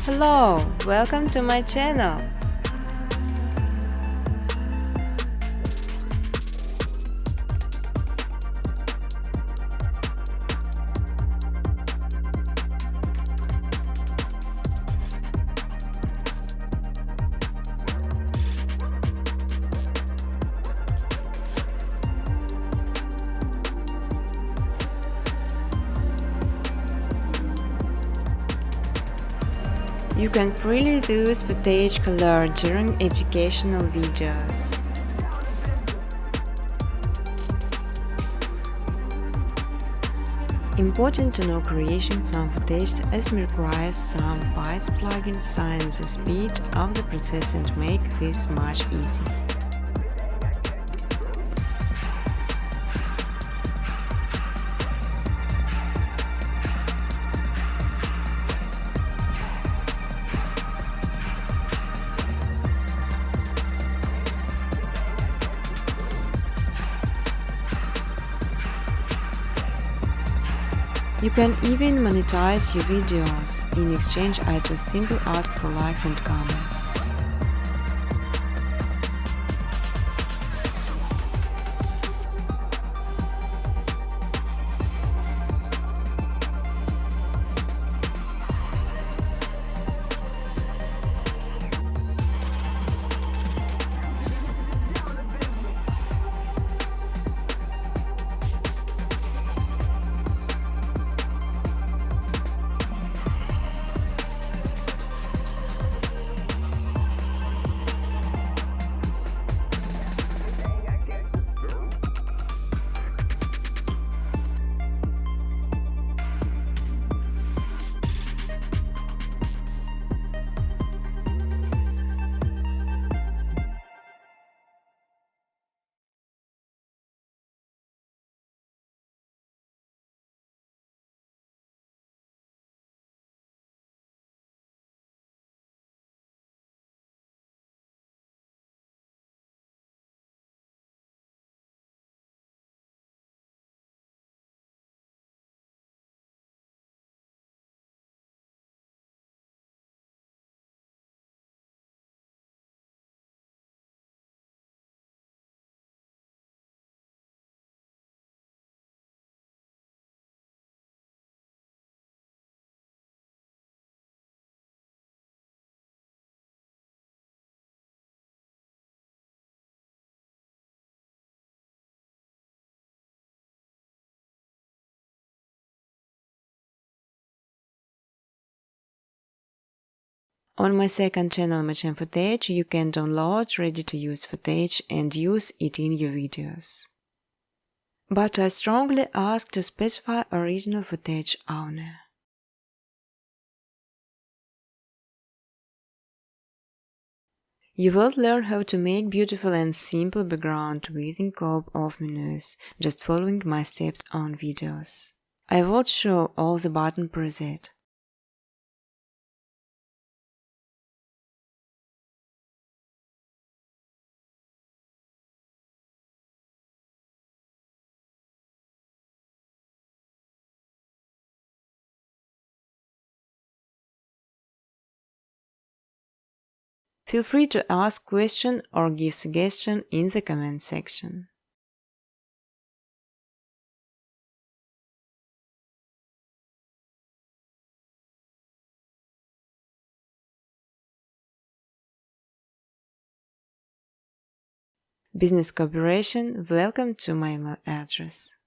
Hello, welcome to my channel. You can freely use footage color during educational videos. Important to know creating some footage as requires some Bytes plugin sign the speed of the process and make this much easier. You can even monetize your videos. In exchange, I just simply ask for likes and comments. On my second channel, Machine Footage, you can download ready-to-use footage and use it in your videos. But I strongly ask to specify original footage only. You will learn how to make beautiful and simple background with a couple of menus, just following my steps on videos. I will show all the button preset. Feel free to ask questions or give suggestions in the comment section. Business cooperation, welcome to my email address.